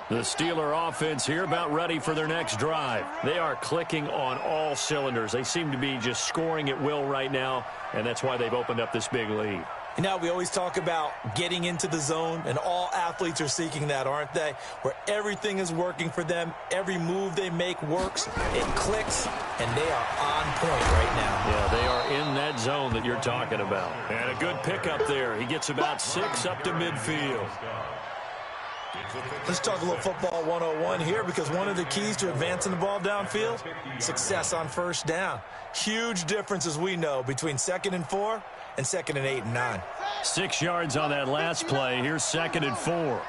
The Steeler offense here about ready for their next drive. They are clicking on all cylinders. They seem to be just scoring at will right now, and that's why they've opened up this big lead. You know, we always talk about getting into the zone, and all athletes are seeking that, aren't they? Where everything is working for them, every move they make works, it clicks, and they are on point right now. Yeah, they are in that zone that you're talking about. And a good pickup there. He gets about 6 up to midfield. Let's talk a little football 101 here, because one of the keys to advancing the ball downfield, success on first down. Huge difference, as we know, between 2nd and 4 and 2nd and 8 and 9. 6 yards on that last play. Here's 2nd and 4.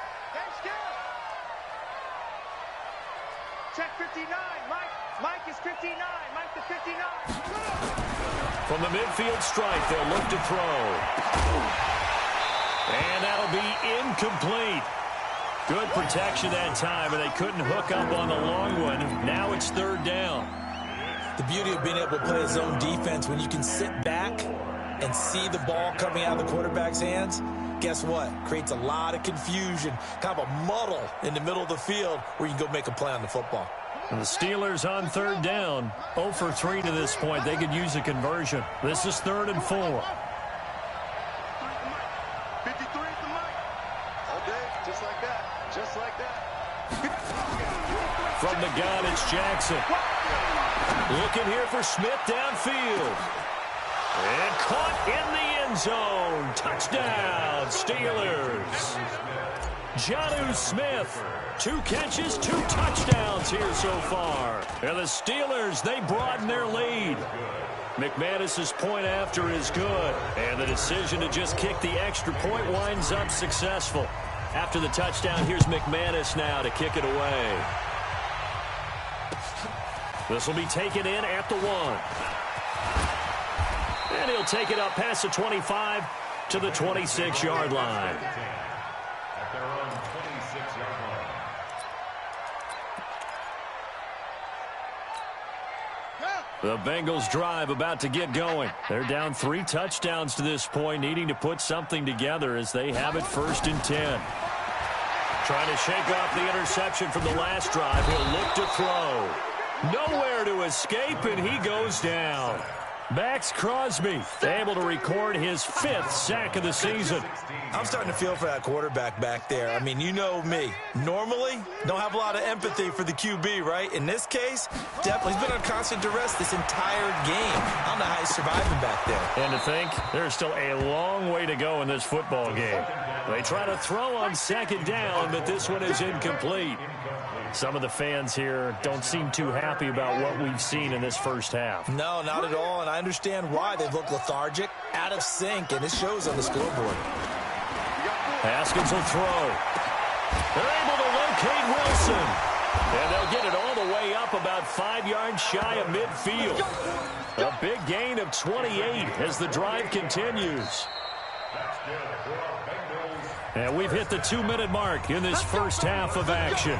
Check 59. Mike is 59. Mike to 59. From the midfield stripe, they'll look to throw. And that'll be incomplete. Good protection that time, and they couldn't hook up on the long one. Now it's 3rd down. The beauty of being able to play a zone defense, when you can sit back and see the ball coming out of the quarterback's hands, guess what? Creates a lot of confusion, kind of a muddle in the middle of the field where you can go make a play on the football. And the Steelers on 3rd down, 0 for 3 to this point. They could use a conversion. This is 3rd and 4. From the gun, it's Jackson. Looking here for Smith downfield. And caught in the end zone. Touchdown, Steelers. Jonnu Smith, 2 catches, 2 touchdowns here so far. And the Steelers, they broaden their lead. McManus's point after is good. And the decision to just kick the extra point winds up successful. After the touchdown, here's McManus now to kick it away. This will be taken in at the 1. And he'll take it up past the 25 to the 26-yard line. The Bengals drive about to get going. They're down 3 touchdowns to this point, needing to put something together as they have it 1st and 10. Trying to shake off the interception from the last drive. He'll look to throw. Nowhere to escape, and he goes down. Max Crosby able to record his 5th sack of the season. I'm starting to feel for that quarterback back there. I mean, you know me. Normally, don't have a lot of empathy for the QB, right? In this case, definitely he's been on constant duress this entire game. I don't know how he's surviving back there. And to think, there's still a long way to go in this football game. They try to throw on 2nd down, but this one is incomplete. Some of the fans here don't seem too happy about what we've seen in this first half. No, not at all, and I understand why. They've looked lethargic, out of sync, and it shows on the scoreboard. Haskins will throw. They're able to locate Wilson. And they'll get it all the way up about 5 yards shy of midfield. A big gain of 28 as the drive continues. And we've hit the 2-minute mark in this first half of action.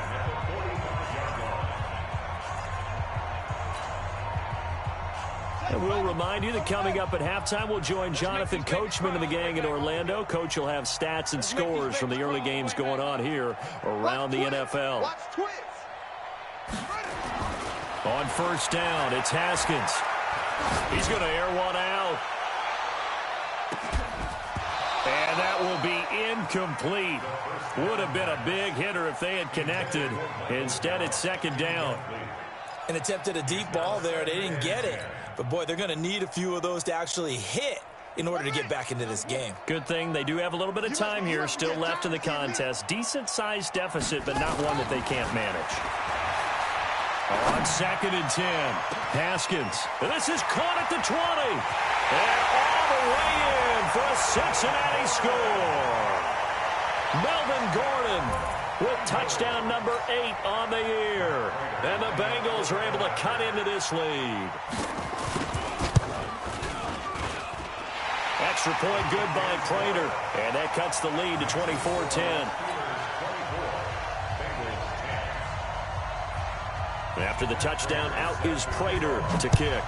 And we'll remind you that coming up at halftime, we'll join Jonathan Coachman and the gang in Orlando. Coach will have stats and scores from the early games going on here around the NFL. On 1st down, it's Haskins. He's going to air one out. And that will be incomplete. Would have been a big hitter if they had connected. Instead, it's 2nd down. And attempted a deep ball there. They didn't get it. But, boy, they're going to need a few of those to actually hit in order to get back into this game. Good thing they do have a little bit of time here still left in the contest. Decent-sized deficit, but not one that they can't manage. On 2nd and 10, Haskins. And this is caught at the 20. And all the way in for a Cincinnati score. Melvin Gordon with touchdown number 8 on the year. And the Bengals are able to cut into this lead. Extra point good by Prater. And that cuts the lead to 24-10. After the touchdown, out is Prater to kick.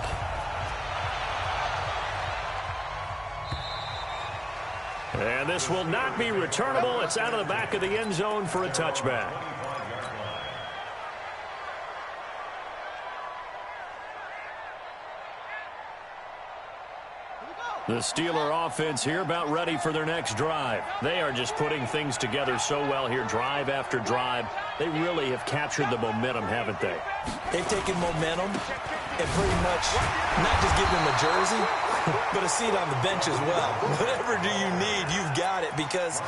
And this will not be returnable. It's out of the back of the end zone for a touchback. The Steeler offense here about ready for their next drive. They are just putting things together so well here, drive after drive. They really have captured the momentum, haven't they? They've taken momentum and pretty much not just give them a jersey, but a seat on the bench as well. Whatever do you need, you've got it, because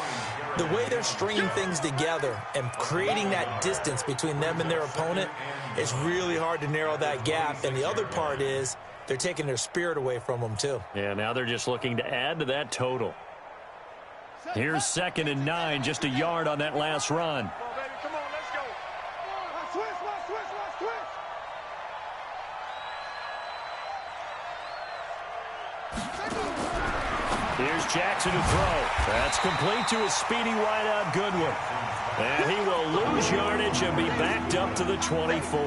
the way they're stringing things together and creating that distance between them and their opponent, it's really hard to narrow that gap. And the other part is they're taking their spirit away from them, too. Yeah, now they're just looking to add to that total. Here's 2nd and 9, just a yard on that last run. Come on, let's go. Switch. Here's Jackson to throw. That's complete to his speedy wideout Goodwin. And he will lose yardage and be backed up to the 24.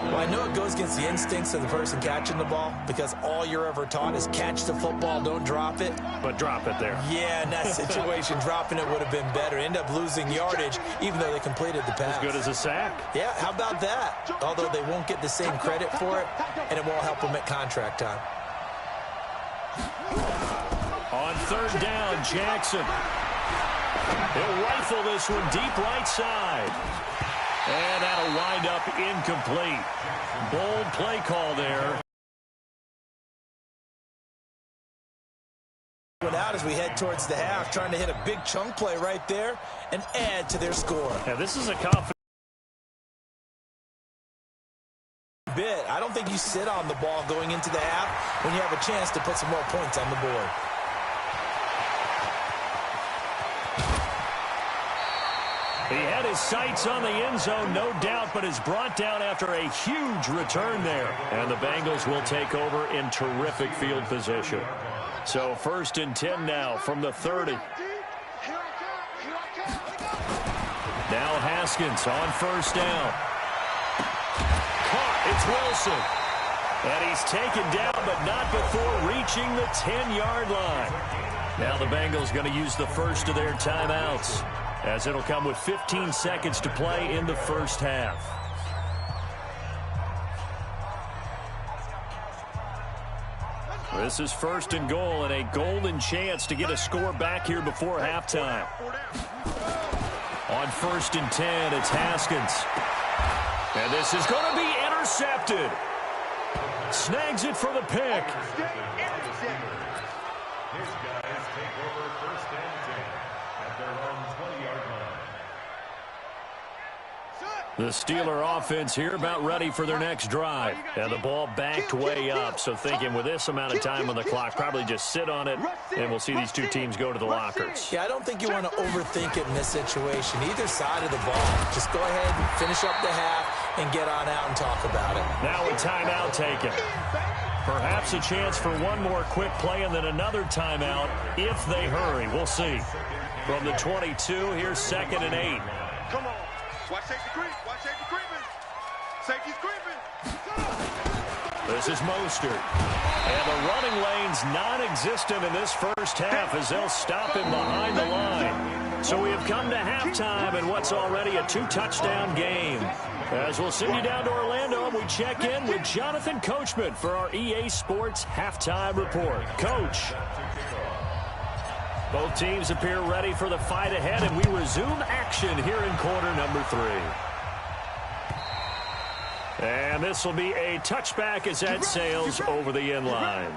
Well, I know it goes against the instincts of the person catching the ball, because all you're ever taught is catch the football, don't drop it. But drop it there. Yeah, in that situation, dropping it would have been better. End up losing yardage, even though they completed the pass. As good as a sack. Yeah, how about that? Although they won't get the same credit for it, and it won't help them at contract time. On 3rd down, Jackson. He'll rifle this one deep right side. And that'll wind up incomplete. Bold play call there. Out as we head towards the half, trying to hit a big chunk play right there and add to their score. Yeah, this is a confident bit. I don't think you sit on the ball going into the half when you have a chance to put some more points on the board. He had his sights on the end zone, no doubt, but is brought down after a huge return there. And the Bengals will take over in terrific field position. So 1st and 10 now from the 30. Now Haskins on 1st down. Caught, it's Wilson. And he's taken down, but not before reaching the 10-yard line. Now the Bengals going to use the first of their timeouts, as it'll come with 15 seconds to play in the first half. This is 1st and goal, and a golden chance to get a score back here before halftime. On 1st and 10, it's Haskins. And this is going to be intercepted. Snags it for the pick. His guys take over 1st and 10 at their own 20-yard line. The Steeler offense here about ready for their next drive. And the ball backed way up, so thinking with this amount of time on the clock, probably just sit on it, and we'll see these two teams go to the lockers. Yeah, I don't think you want to overthink it in this situation. Either side of the ball. Just go ahead and finish up the half and get on out and talk about it. Now a timeout taken. Perhaps a chance for one more quick play and then another timeout if they hurry. We'll see. From the 22, here's 2nd and 8. Come on. Watch safety creep. Watch safety creeping. Safety's creeping. This is Mostert. And the running lane's non-existent in this first half as they'll stop him behind the line. So we have come to halftime in what's already a 2-touchdown game. As we'll send you down to Orlando, and we check in with Jonathan Coachman for our EA Sports Halftime Report. Coach. Both teams appear ready for the fight ahead, and we resume action here in quarter number 3. And this will be a touchback as that sails over the end line.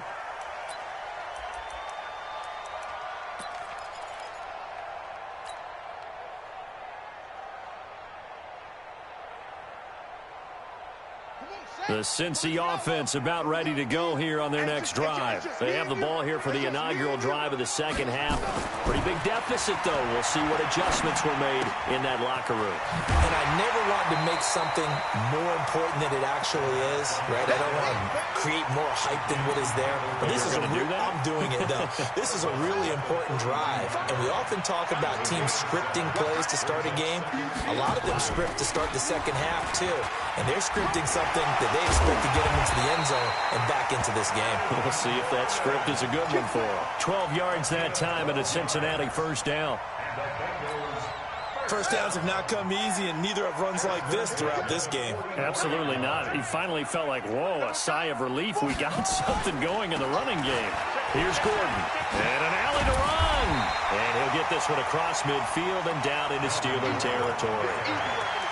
The Cincy offense about ready to go here on their next drive. They have the ball here for the inaugural drive of the second half. Pretty big deficit, though. We'll see what adjustments were made in that locker room. And I never want to make something more important than it actually is, right? I don't want to create more hype than what is there. But this is I'm doing it, though. This is a really important drive. And we often talk about teams scripting plays to start a game. A lot of them script to start the second half, too. And they're scripting something that they expect to get them into the end zone and back into this game. We'll see if that script is a good one for them. 12 yards that time and a Cincinnati first down. First downs have not come easy, and neither have runs like this throughout this game. Absolutely not. He finally felt like, whoa, a sigh of relief. We got something going in the running game. Here's Gordon. And an alley to run. And he'll get this one across midfield and down into Steeler territory.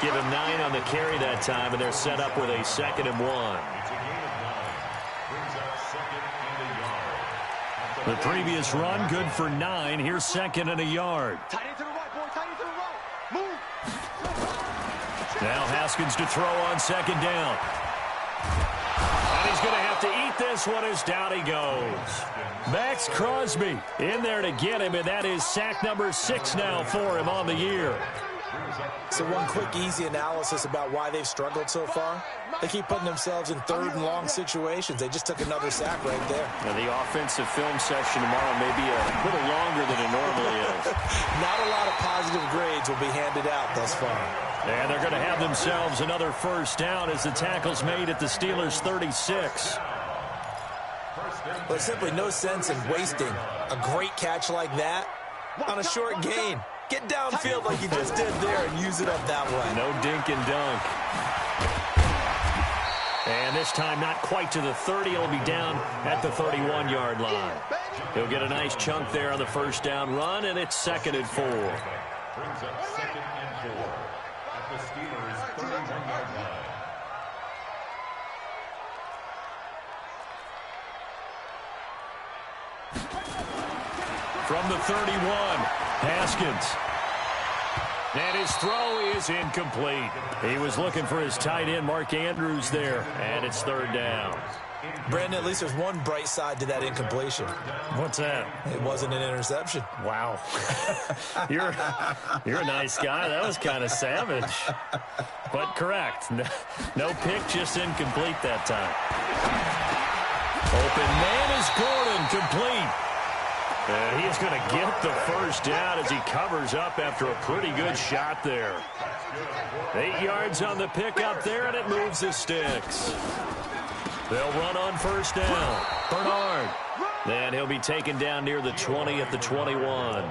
Give him 9 on the carry that time, and they're set up with a 2nd and 1. The previous run, good for 9. Here's 2nd and a yard. Tight end to the right, boy. Tight end to the right. Move. Now Haskins to throw on 2nd down. And he's going to have to eat this one as down he goes. Max Crosby in there to get him, and that is sack number 6 now for him on the year. So one quick, easy analysis about why they've struggled so far. They keep putting themselves in 3rd and long situations. They just took another sack right there. Now, the offensive film session tomorrow may be a little longer than it normally is. Not a lot of positive grades will be handed out thus far. And they're going to have themselves another 1st down as the tackle's made at the Steelers' 36. Well, there's simply no sense in wasting a great catch like that on a short gain. Get downfield like you just did there and use it up that way. No dink and dunk. And this time not quite to the 30. It'll be down at the 31-yard line. He'll get a nice chunk there on the 1st down run, and it's 2nd and 4. Brings up 2nd and 4 at the Steelers' 31-yard line. From the 31, Haskins. And his throw is incomplete. He was looking for his tight end, Mark Andrews, there. And it's 3rd down. Brandon, at least there's one bright side to that incompletion. What's that? It wasn't an interception. Wow. You're a nice guy. That was kind of savage. But correct. No pick, just incomplete that time. Open man is Gordon, complete. And he's going to get the 1st down as he covers up after a pretty good shot there. 8 yards on the pickup there, and it moves the sticks. They'll run on 1st down. Bernard. And he'll be taken down near the 20 at the 21.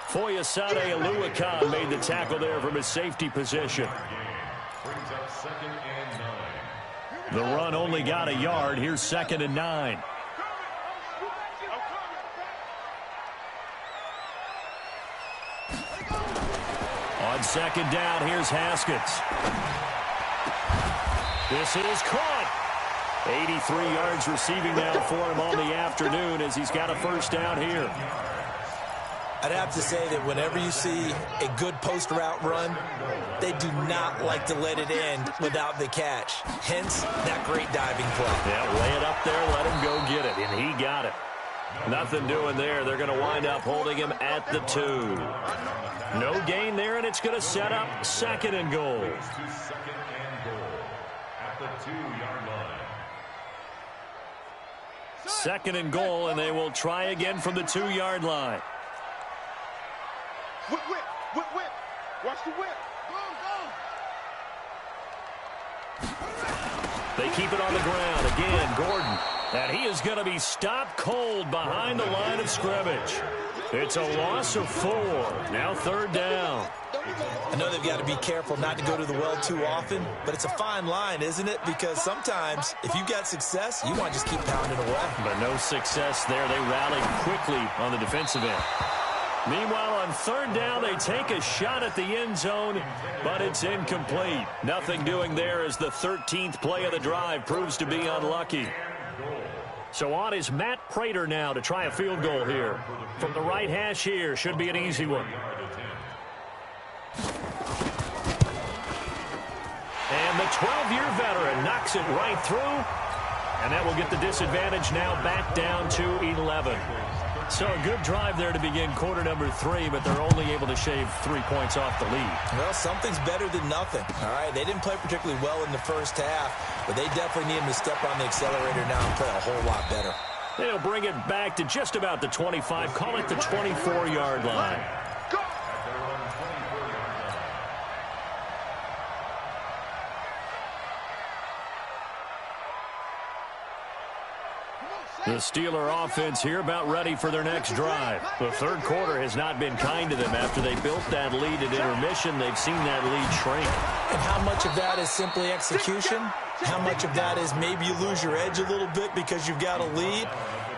Foyesade Oluwakan made the tackle there from his safety position. Brings up 2nd and 9. The run only got a yard. Here's 2nd and 9. On 2nd down, here's Haskins. This is caught. 83 yards receiving now for him on the afternoon as he's got a 1st down here. I'd have to say that whenever you see a good post route run, they do not like to let it end without the catch. Hence, that great diving play. Yeah, lay it up there, let him go get it, and he got it. Nothing doing there. They're going to wind up holding him at the 2. No gain there, and it's going to set up 2nd and goal. 2nd and goal at the 2-yard line. 2nd and goal, and they will try again from the 2-yard line. Whip, whip, whip, whip. Watch the whip. They keep it on the ground. Again, Gordon. And he is going to be stopped cold behind the line of scrimmage. It's a loss of 4. Now 3rd down. I know they've got to be careful not to go to the well too often, but it's a fine line, isn't it? Because sometimes, if you've got success, you want to just keep pounding away. But no success there. They rallied quickly on the defensive end. Meanwhile, on 3rd down, they take a shot at the end zone, but it's incomplete. Nothing doing there as the 13th play of the drive proves to be unlucky. So on is Matt Prater now to try a field goal here. From the right hash here, should be an easy one. And the 12-year veteran knocks it right through, and that will get the disadvantage now back down to 11. So a good drive there to begin quarter number 3, but they're only able to shave 3 points off the lead. Well, something's better than nothing. All right, they didn't play particularly well in the first half, but they definitely need them to step on the accelerator now and play a whole lot better. They'll bring it back to just about the 25, call it the 24-yard line. The Steeler offense here about ready for their next drive. The third quarter has not been kind to them. After they built that lead at intermission, they've seen that lead shrink. And how much of that is simply execution? How much of that is maybe you lose your edge a little bit because you've got a lead?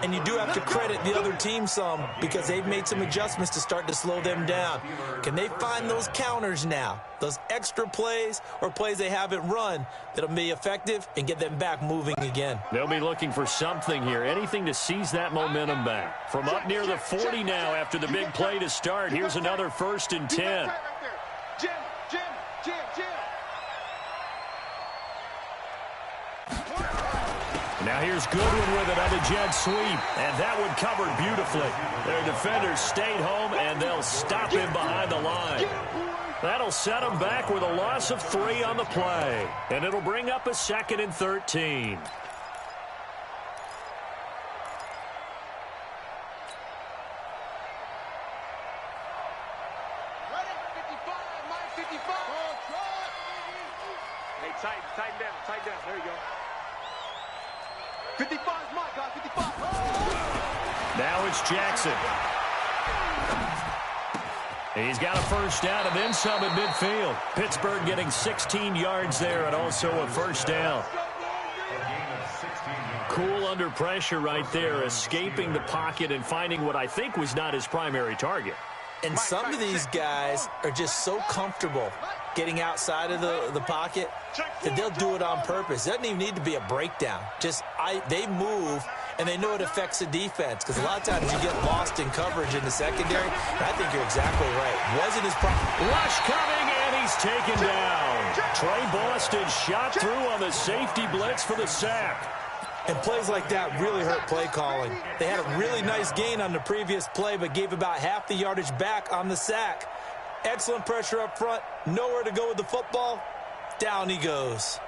And you do have to credit the other team some because they've made some adjustments to start to slow them down. Can they find those counters now, those extra plays or plays they haven't run that'll be effective and get them back moving again? They'll be looking for something here, anything to seize that momentum back. From up near the 40 now after the big play to start, here's another 1st and 10. Now here's Goodwin with it on the jet sweep, and that one covered beautifully. Their defenders stayed home, and they'll stop him behind the line. That'll set them back with a loss of 3 on the play, and it'll bring up a 2nd and 13. Hey, tighten down. There you go. 55 is Mike, guys, 55. Now it's Jackson. He's got a first down and then some at midfield. Pittsburgh getting 16 yards there and also a first down. Cool under pressure right there, escaping the pocket and finding what I think was not his primary target. And some of these guys are just so comfortable getting outside of the pocket that they'll do it on purpose. It doesn't even need to be a breakdown. They move, and they know it affects the defense because a lot of times you get lost in coverage in the secondary. And I think you're exactly right. Wasn't his problem. Rush coming, and he's taken down. Trey Boston shot through on the safety blitz for the sack. And plays like that really hurt play calling. They had a really nice gain on the previous play, but gave about half the yardage back on the sack. Excellent pressure up front. Nowhere to go with the football. Down he goes.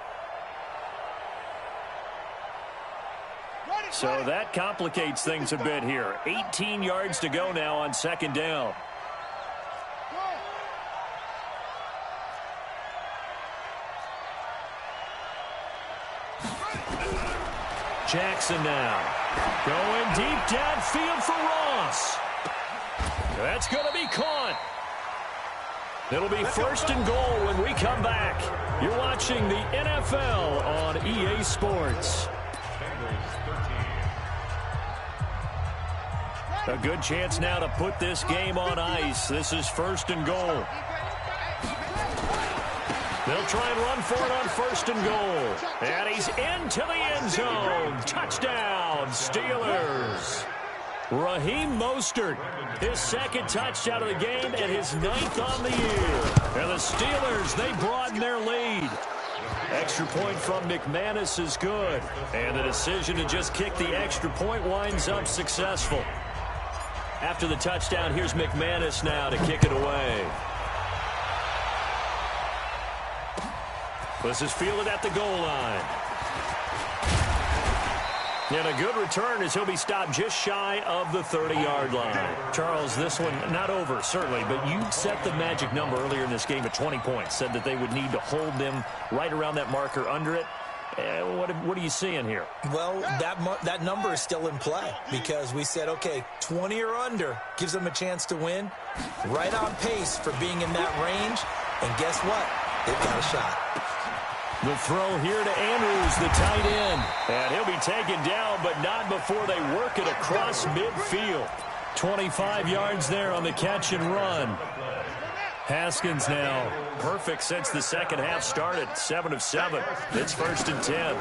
So that complicates things a bit here. 18 yards to go now on 2nd down. Jackson now. Going deep downfield for Ross. That's going to be caught. It'll be 1st and goal when we come back. You're watching the NFL on EA Sports. A good chance now to put this game on ice. This is 1st and goal. They'll try and run for it on 1st and goal. And he's into the end zone. Touchdown, Steelers. Raheem Mostert, his 2nd touchdown of the game and his 9th on the year. And the Steelers, they broaden their lead. Extra point from McManus is good. And the decision to just kick the extra point winds up successful. After the touchdown, here's McManus now to kick it away. This is fielded at the goal line. And a good return as he'll be stopped just shy of the 30-yard line. Charles, this one not over, certainly, but you set the magic number earlier in this game at 20 points. Said that they would need to hold them right around that marker under it. What are you seeing here? Well, that number is still in play because we said, okay, 20 or under gives them a chance to win. Right on pace for being in that range. And guess what? They've got a shot. The throw here to Andrews, the tight end. And he'll be taken down, but not before they work it across midfield. 25 yards there on the catch and run. Haskins now perfect since the 2nd half started. 7 of 7. It's 1st and 10.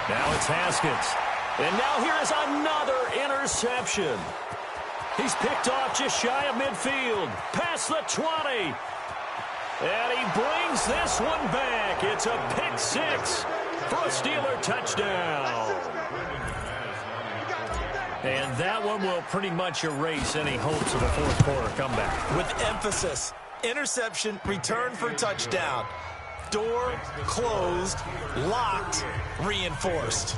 Now it's Haskins. And now here is another interception. He's picked off just shy of midfield. Past the 20. And he brings this one back. It's a pick 6 for a Steeler touchdown. And that one will pretty much erase any hopes of a 4th quarter comeback. With emphasis, interception, return for touchdown. Door closed, locked, reinforced.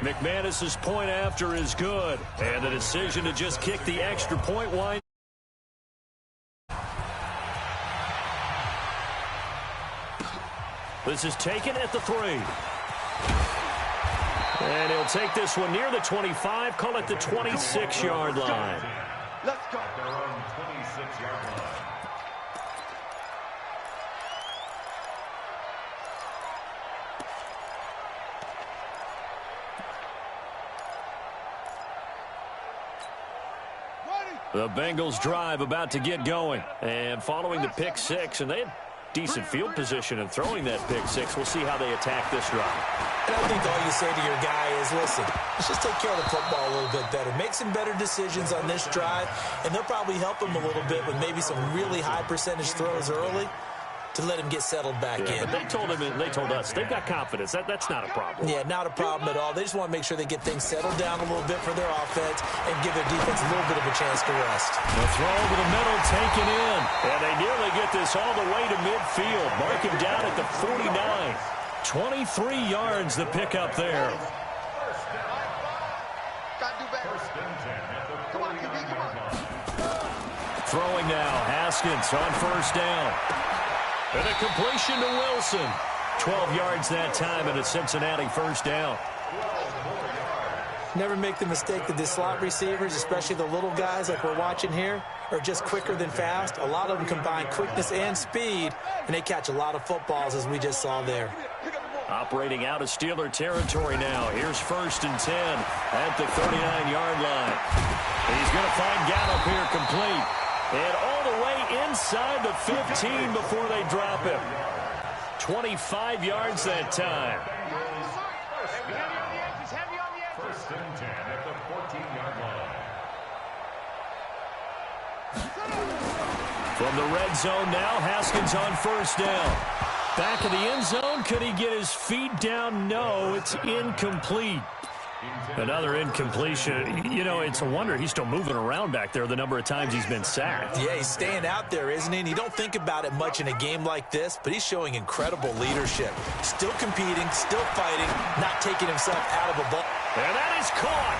McManus's point after is good. And the decision to just kick the extra point line. This is taken at the 3. And he'll take this one near the 25, call it the 26-yard line. Let's go. At their own 26-yard line. The Bengals drive about to get going. And following the pick six, and they had decent field position in throwing that pick six. We'll see how they attack this drive. And I think all you say to your guy is, listen, let's just take care of the football a little bit better. Make some better decisions on this drive, and they'll probably help him a little bit with maybe some really high percentage throws early to let him get settled back in. But they told us they've got confidence. That's not a problem. Yeah, not a problem at all. They just want to make sure they get things settled down a little bit for their offense and give their defense a little bit of a chance to rest. The throw over the middle taken in. And they nearly get this all the way to midfield. Mark him down at the 49. 23 yards the pickup there. Throwing now, Haskins on first down. And a completion to Wilson. 12 yards that time and a Cincinnati first down. Never make the mistake that the slot receivers, especially the little guys like we're watching here, are just quicker than fast. A lot of them combine quickness and speed, and they catch a lot of footballs, as we just saw there. Operating out of Steeler territory now. Here's first and 10 at the 39-yard line. He's going to find Gallup here complete. And all the way inside the 15 before they drop him. 25 yards that time. First and 10 at the 14-yard line. From the red zone now, Haskins on first down. Back of the end zone, could he get his feet down? No, it's incomplete. Another incompletion. You know, it's a wonder he's still moving around back there the number of times he's been sacked. Yeah, he's staying out there, isn't he? And you don't think about it much in a game like this, but he's showing incredible leadership. Still competing, still fighting, not taking himself out of a ball. And that is caught.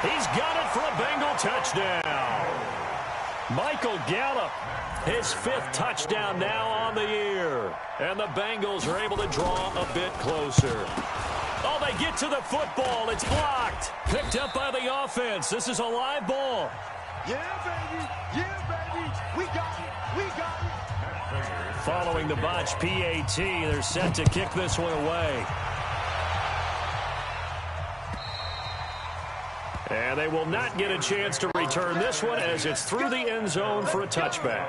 He's got it for a Bengal touchdown. Michael Gallup, his 5th touchdown now on the year. And the Bengals are able to draw a bit closer. Oh, they get to the football. It's blocked. Picked up by the offense. This is a live ball. Yeah, baby. Yeah, baby. We got it. We got it. Following the botch PAT, they're set to kick this one away. And they will not get a chance to return this one as it's through the end zone for a touchback.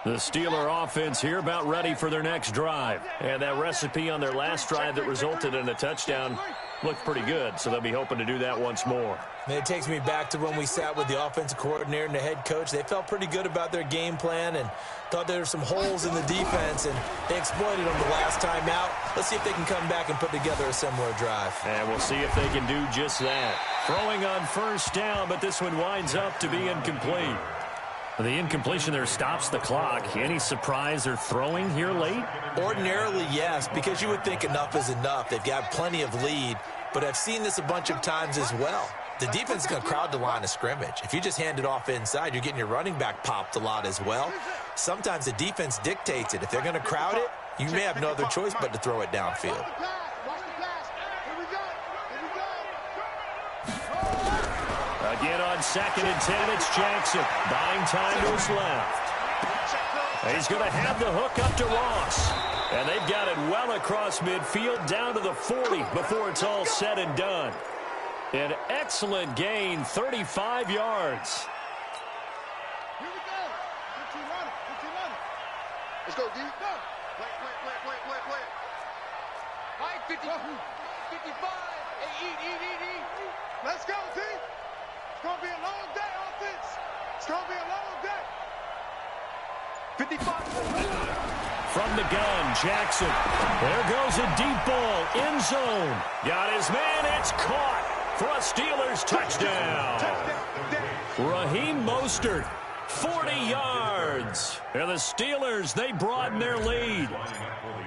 The Steeler offense here about ready for their next drive. And that recipe on their last drive that resulted in a touchdown looked pretty good, so they'll be hoping to do that once more. And it takes me back to when we sat with the offensive coordinator and the head coach. They felt pretty good about their game plan and thought there were some holes in the defense, and they exploited them the last time out. Let's see if they can come back and put together a similar drive. And we'll see if they can do just that. Throwing on first down, but this one winds up to be incomplete. The incompletion there stops the clock. Any surprise they're throwing here late? Ordinarily, yes, because you would think enough is enough. They've got plenty of lead, but I've seen this a bunch of times as well. The defense is going to crowd the line of scrimmage. If you just hand it off inside, you're getting your running back popped a lot as well. Sometimes the defense dictates it. If they're going to crowd it, you may have no other choice but to throw it downfield. Again on 2nd and 10, it's Jackson. Buying time to his left. He's going to have the hook up to Ross. And they've got it well across midfield down to the 40 before it's all said and done. An excellent gain, 35 yards. Here we go. 15 on it. 15 on it. Let's go, D. Go. Play. Mike, 50, 55. Hey, eat. Let's go, D. It's going to be a long day, offense. It's going to be a long day. 55. From the gun, Jackson. There goes a deep ball, end zone. Got his man, it's caught for a Steelers touchdown. Raheem Mostert, 40 yards. And the Steelers, they broaden their lead.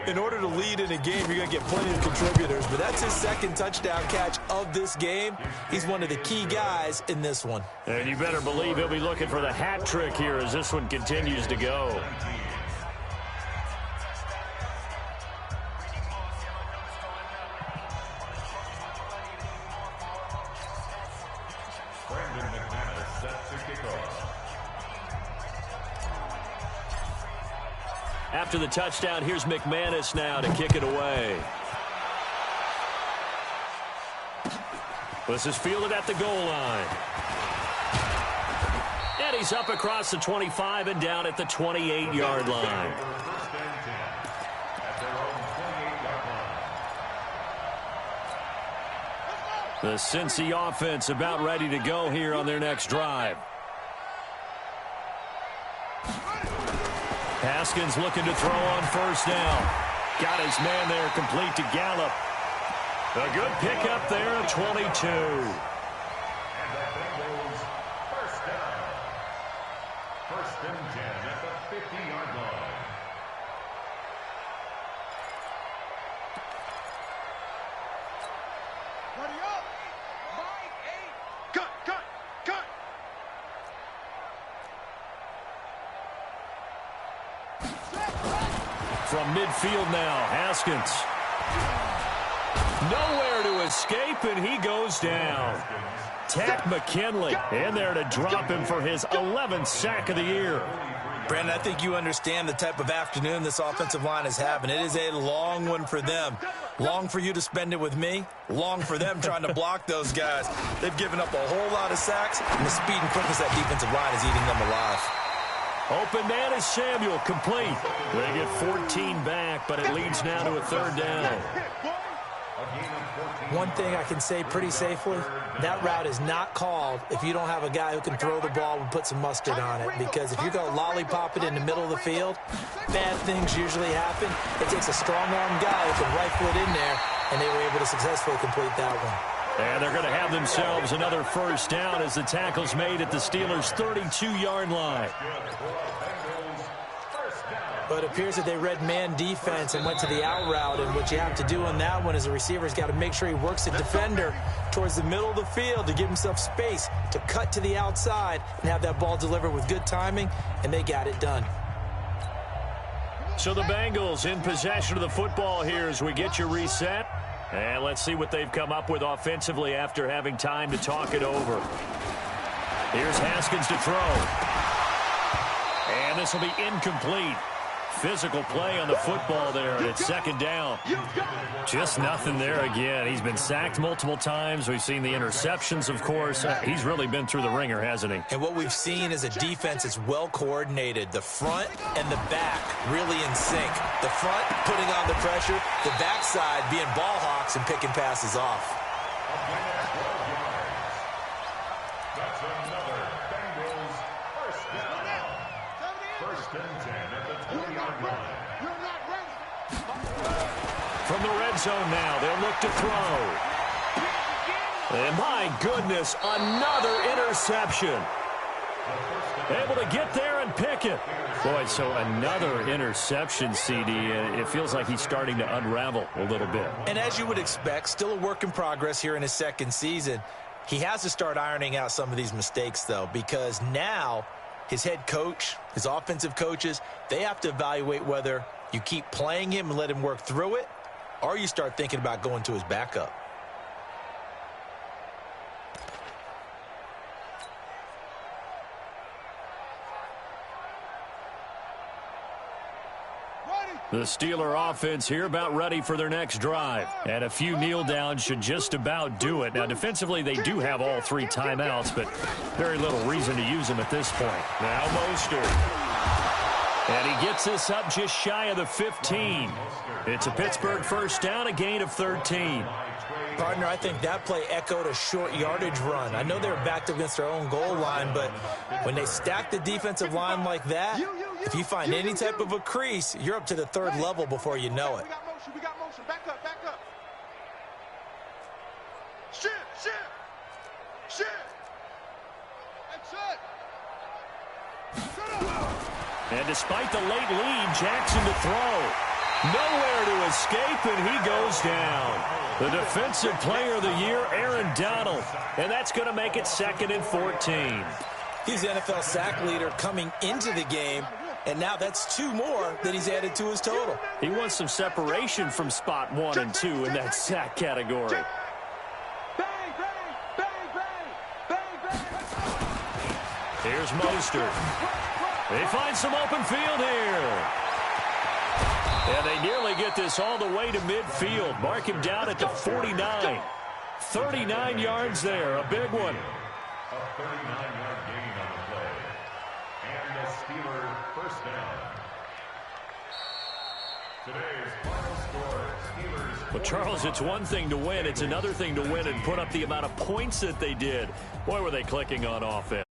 In order to lead in a game, you're going to get plenty of contributors, but that's his second touchdown catch of this game. He's one of the key guys in this one. And you better believe he'll be looking for the hat trick here as this one continues to go. After the touchdown, here's McManus now to kick it away. This is fielded at the goal line. And he's up across the 25 and down at the 28-yard line. The Cincy offense about ready to go here on their next drive. Haskins looking to throw on first down. Got his man there complete to Gallup. A good pickup there at 22. First down. First and 10 at the 50-yard line. Ready up. 5-8. Cut. From midfield now, Haskins. Nowhere to escape, and he goes down. Takk McKinley in there to drop him for his 11th sack of the year. Brandon, I think you understand the type of afternoon this offensive line is having. It is a long one for them. Long for you to spend it with me. Long for them trying to block those guys. They've given up a whole lot of sacks, and the speed and quickness of that defensive line is eating them alive. Open man is Samuel, complete. They get 14 back, but it leads now to a third down. One thing I can say pretty safely, that route is not called if you don't have a guy who can throw the ball and put some mustard on it. Because if you're going to lollipop it in the middle of the field, bad things usually happen. It takes a strong-arm guy who can rifle it in there, and they were able to successfully complete that one. And they're going to have themselves another first down as the tackle's made at the Steelers' 32-yard line. But it appears that they read man defense and went to the out route, and what you have to do on that one is the receiver's got to make sure he works the defender towards the middle of the field to give himself space to cut to the outside and have that ball delivered with good timing, and they got it done. So the Bengals in possession of the football here as we get you reset. And let's see what they've come up with offensively after having time to talk it over. Here's Haskins to throw. And this will be incomplete. Physical play on the football there, and it's second down. Just nothing there again. He's been sacked multiple times. We've seen the interceptions, of course. He's really been through the ringer, hasn't he? And what we've seen is a defense that's well coordinated. The front and the back really in sync. The front putting on the pressure, the backside being ball hawks and picking passes off. That's another Bengals first down. First and 10 at the 20-yard line. From the red zone now, they'll look to throw. And my goodness, another interception. Able to get there and pick it. Boy, so another interception, CD. It feels like he's starting to unravel a little bit. And as you would expect, still a work in progress here in his second season. He has to start ironing out some of these mistakes, though, because now his head coach, his offensive coaches, they have to evaluate whether you keep playing him and let him work through it, or you start thinking about going to his backup. The Steeler offense here about ready for their next drive. And a few kneel downs should just about do it. Now, defensively, they do have all three timeouts, but very little reason to use them at this point. Now Mostert. And he gets this up just shy of the 15. It's a Pittsburgh first down, a gain of 13. Partner, I think that play echoed a short yardage run. I know they were backed up against their own goal line, but when they stack the defensive line like that, if you find any type of a crease, you're up to the third level before you know it. We got motion. Back up. Shift. That's it. And despite the late lead, Jackson to throw. Nowhere to escape, and he goes down. The Defensive Player of the Year, Aaron Donald. And that's going to make it 2nd and 14. He's the NFL sack leader coming into the game, and now that's 2 more that he's added to his total. He wants some separation from spot 1 and 2 in that sack category. Here's Mostert. They find some open field here. And they nearly get this all the way to midfield. Mark him down at the 49. 39 yards there, a big one. A 39-yard gain on the play. And the Steelers first down. Today's final score, Steelers. Well, Charles, it's one thing to win. It's another thing to win and put up the amount of points that they did. Boy, were they clicking on offense.